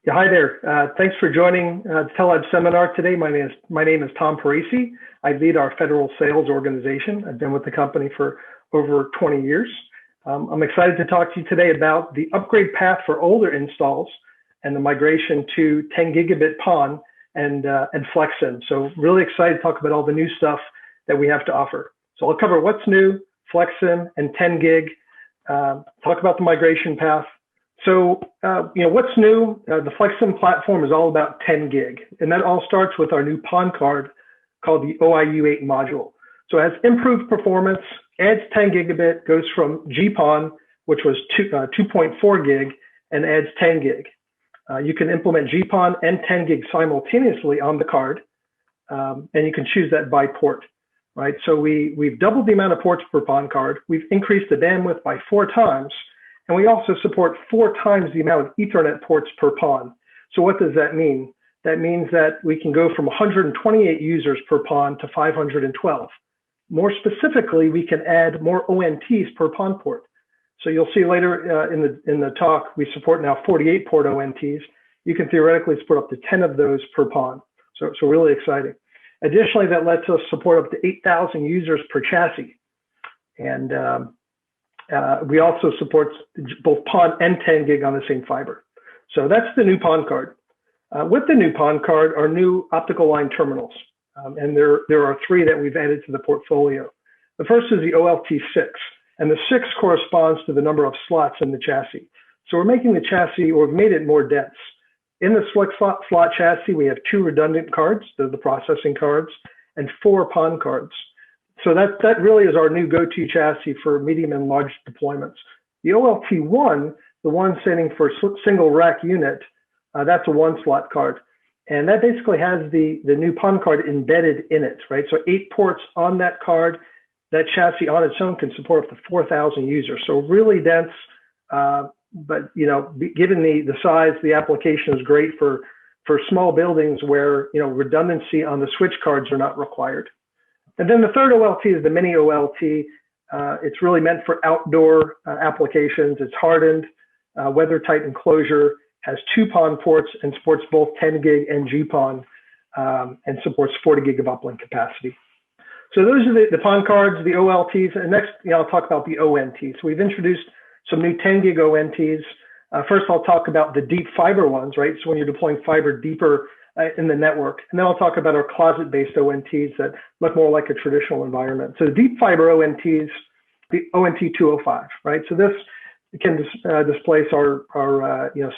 Yeah, hi there. Thanks for joining the Tellabs seminar today. My name is Tom Parisi. I lead our federal sales organization. I've been with the company for over 20 years. I'm excited to talk to you today about the upgrade path for older installs and the migration to 10 gigabit PON and FlexSym. So really excited to talk about all the new stuff that we have to offer. So I'll cover what's new, FlexSym, and 10 gig, talk about the migration path. So, what's new? The FlexSym platform is all about 10 gig, and that all starts with our new PON card called the OIU8 module. So it has improved performance, adds 10 gigabit, goes from GPON, which was 2.4 gig, and adds 10 gig. You can implement GPON and 10 gig simultaneously on the card, and you can choose that by port, right? So we've doubled the amount of ports per PON card. We've increased the bandwidth by 4 times. And we also support 4 times the amount of Ethernet ports per PON. So what does that mean? That means that we can go from 128 users per PON to 512. More specifically, we can add more ONTs per PON port. So you'll see later in the talk, we support now 48 port ONTs. You can theoretically support up to 10 of those per PON. So really exciting. Additionally, that lets us support up to 8,000 users per chassis. And we also support both PON and 10 gig on the same fiber. So that's the new PON card. With the new PON card are new optical line terminals. And there are 3 that we've added to the portfolio. The first is the OLT 6. And the 6 corresponds to the number of slots in the chassis. So we're making the chassis, or we've made it more dense. In the select slot chassis, we have 2 redundant cards, they're the processing cards, and 4 PON cards. So that really is our new go-to chassis for medium and large deployments. The OLT1, the one standing for single rack unit, that's a 1-slot card. And that basically has the new PON card embedded in it, right? So 8 ports on that card. That chassis on its own can support up to 4,000 users. So really dense, but given the size, the application is great for small buildings where redundancy on the switch cards are not required. And then the third OLT is the mini OLT. It's really meant for outdoor applications. It's hardened, weather-tight enclosure, has 2 PON ports, and supports both 10 gig and GPON, and supports 40 gig of uplink capacity. So those are the PON cards, the OLTs, and next I'll talk about the ONTs. So we've introduced some new 10 gig ONTs. First, I'll talk about the deep fiber ones, right? So when you're deploying fiber deeper in the network. And then I'll talk about our closet-based ONTs that look more like a traditional environment. So the deep fiber ONTs, the ONT 205, right? So this can displace our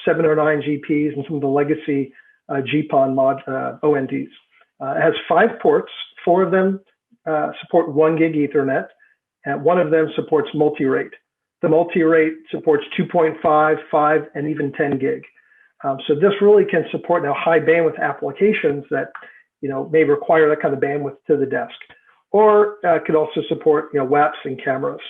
709 GPs and some of the legacy GPON ONTs. It has 5 ports. 4 of them support 1 gig Ethernet, and 1 of them supports multi-rate. The multi-rate supports 2.5, 5, and even 10 gig. So this really can support now high bandwidth applications that may require that kind of bandwidth to the desk, or could also support WAPs and cameras.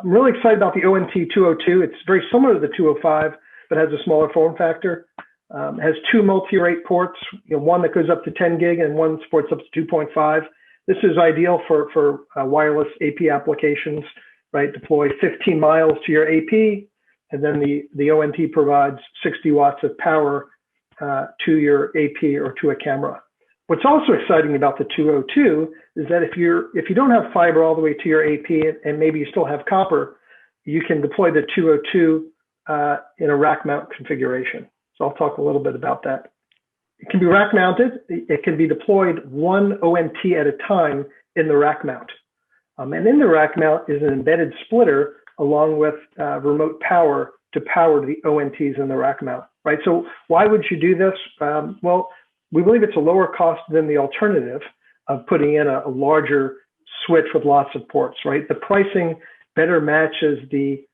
I'm really excited about the ONT 202. It's very similar to the 205, but has a smaller form factor. It has 2 multi-rate ports, one that goes up to 10 gig and one supports up to 2.5. This is ideal for wireless AP applications, right? Deploy 15 miles to your AP. And then the ONT provides 60 watts of power to your AP or to a camera. What's also exciting about the 202 is that if you don't have fiber all the way to your AP and maybe you still have copper, you can deploy the 202 in a rack mount configuration. So I'll talk a little bit about that. It can be rack mounted. It can be deployed 1 ONT at a time in the rack mount. And in the rack mount is an embedded splitter along with remote power to power the ONTs in the rack mount, right? So why would you do this? Well, we believe it's a lower cost than the alternative of putting in a larger switch with lots of ports, right? The pricing better matches the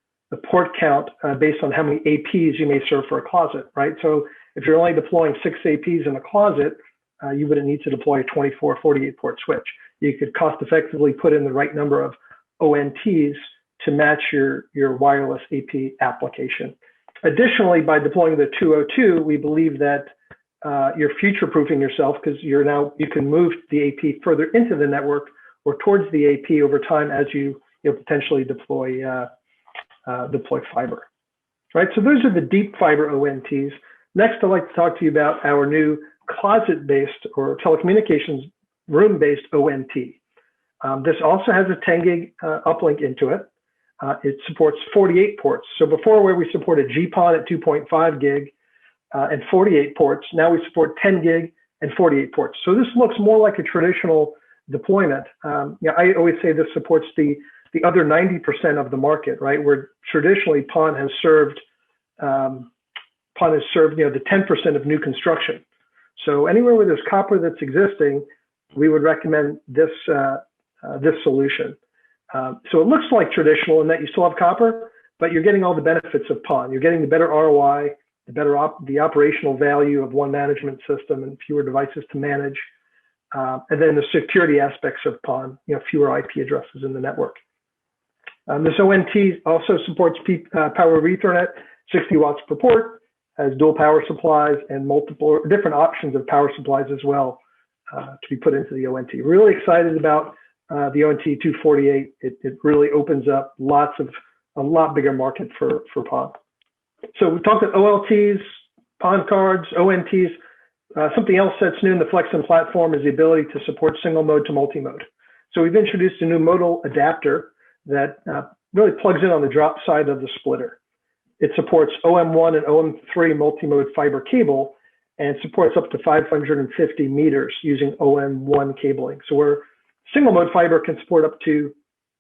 port count based on how many APs you may serve for a closet, right? So if you're only deploying 6 APs in a closet, you wouldn't need to deploy a 24, 48 port switch. You could cost effectively put in the right number of ONTs to match your wireless AP application. Additionally, by deploying the 202, we believe that you're future-proofing yourself because you can move the AP further into the network or towards the AP over time as you potentially deploy fiber. Right. So those are the deep fiber ONTs. Next, I'd like to talk to you about our new closet-based or telecommunications room-based ONT. This also has a 10 gig uplink into it. It supports 48 ports. So before, where we supported GPON at 2.5 gig and 48 ports, now we support 10 gig and 48 ports. So this looks more like a traditional deployment. I always say this supports the other 90% of the market, right? Where traditionally PON has served the 10% of new construction. So anywhere where there's copper that's existing, we would recommend this solution. So it looks like traditional in that you still have copper, but you're getting all the benefits of PON. You're getting the better ROI, the operational value of one management system and fewer devices to manage, and then the security aspects of PON, fewer IP addresses in the network. This ONT also supports power over Ethernet, 60 watts per port, has dual power supplies and multiple different options of power supplies as well to be put into the ONT. Really excited about the ONT 248. It really opens up a lot bigger market for PON. So we talked about OLTs, PON cards, ONTs. Something else that's new in the FlexSym platform is the ability to support single mode to multi-mode. So we've introduced a new modal adapter that really plugs in on the drop side of the splitter. It supports OM1 and OM3 multi-mode fiber cable and supports up to 550 meters using OM1 cabling. So where single mode fiber can support up to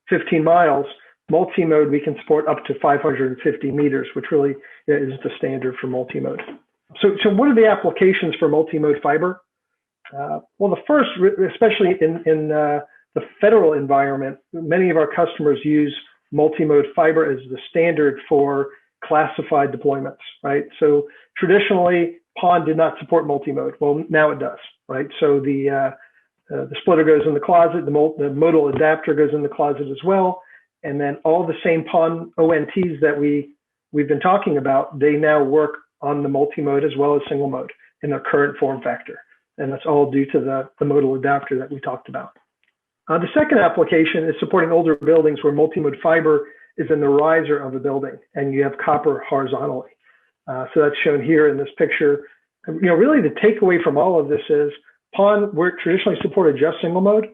15 miles, multi-mode we can support up to 550 meters, which really is the standard for multi-mode. So what are the applications for multi-mode fiber? Well, the first, especially in the federal environment, many of our customers use multi-mode fiber as the standard for classified deployments, right? So traditionally, PON did not support multi-mode. Well, now it does, right? So the splitter goes in the closet, the modal adapter goes in the closet as well, and then all the same PON ONTs that we've been talking about, they now work on the multi-mode as well as single mode in their current form factor. And that's all due to the modal adapter that we talked about. The second application is supporting older buildings where multi-mode fiber is in the riser of a building and you have copper horizontally. So that's shown here in this picture. Really the takeaway from all of this is PON traditionally supported just single mode.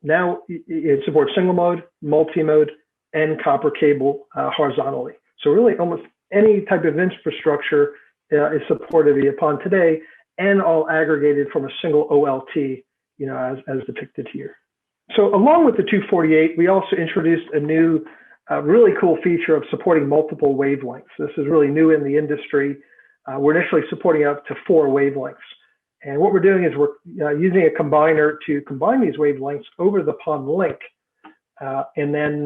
Now it supports single mode, multi-mode, and copper cable horizontally. So really almost any type of infrastructure is supported via PON today, and all aggregated from a single OLT, as depicted here. So along with the 248, we also introduced a new really cool feature of supporting multiple wavelengths. This is really new in the industry. We're initially supporting up to 4 wavelengths. And what we're doing is we're using a combiner to combine these wavelengths over the PON link. And then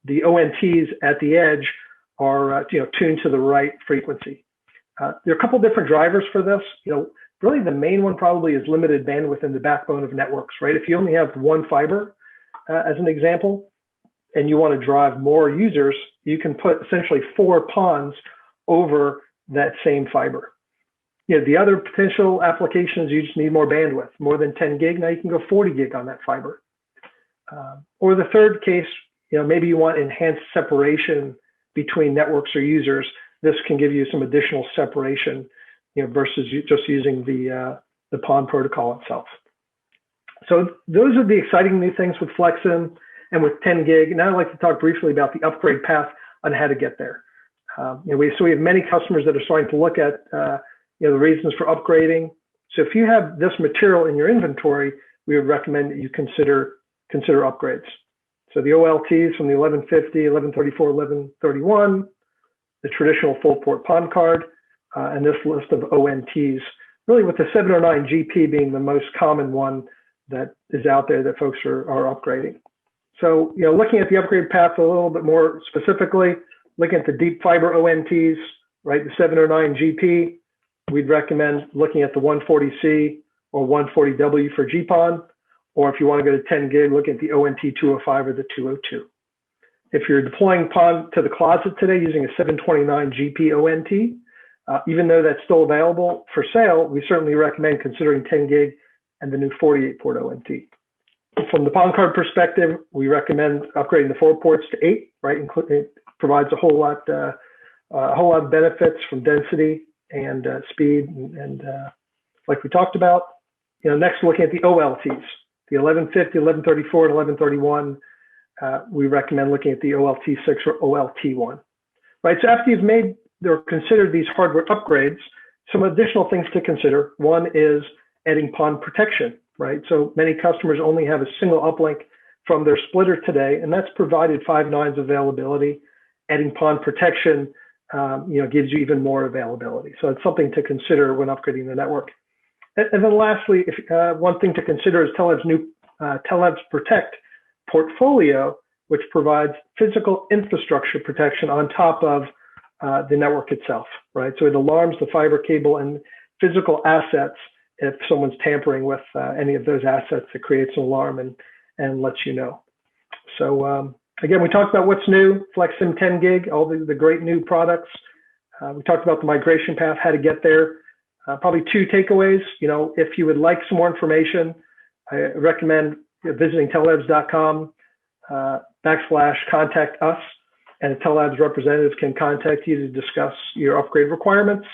the ONTs at the edge are tuned to the right frequency. There are a couple different drivers for this. Really the main one probably is limited bandwidth in the backbone of networks, right? If you only have one fiber, as an example, and you want to drive more users, you can put essentially 4 PONs over that same fiber. The other potential applications, you just need more bandwidth, more than 10 gig. Now you can go 40 gig on that fiber. Or the third case, maybe you want enhanced separation between networks or users. This can give you some additional separation, versus just using the PON protocol itself. So those are the exciting new things with FlexSym and with 10 gig. Now I'd like to talk briefly about the upgrade path on how to get there. So we have many customers that are starting to look at the reasons for upgrading. So if you have this material in your inventory, we would recommend that you consider upgrades. So the OLTs from the 1150, 1134, 1131, the traditional full port PON card, and this list of ONTs, really with the 709 GP being the most common one that is out there that folks are upgrading. So, looking at the upgrade path a little bit more specifically, looking at the deep fiber ONTs, right, the 709 GP, we'd recommend looking at the 140C or 140W for GPON, or if you want to go to 10 gig, look at the ONT 205 or the 202. If you're deploying PON to the closet today using a 729 GP ONT, even though that's still available for sale, we certainly recommend considering 10 gig and the new 48 port ONT. From the PON card perspective, we recommend upgrading the 4 ports to 8, right? It provides a whole lot of benefits from density and speed, and like we talked about. Next, looking at the OLTs, the 1150, 1134, and 1131. We recommend looking at the OLT 6 or OLT 1, right? So after you've made or considered these hardware upgrades, some additional things to consider. One is adding PON protection, right? So many customers only have a single uplink from their splitter today, and that's provided 5 nines availability. Adding PON protection, gives you even more availability. So it's something to consider when upgrading the network. And then lastly, one thing to consider is Tellabs' new Tellabs Protect portfolio, which provides physical infrastructure protection on top of the network itself, right? So it alarms the fiber cable and physical assets. If someone's tampering with any of those assets, it creates an alarm and lets you know. So again, we talked about what's new, FlexSym 10 gig, all the great new products. We talked about the migration path, how to get there. Probably 2 takeaways. If you would like some more information, I recommend visiting tellabs.com /contact us, and a Tellabs representative can contact you to discuss your upgrade requirements.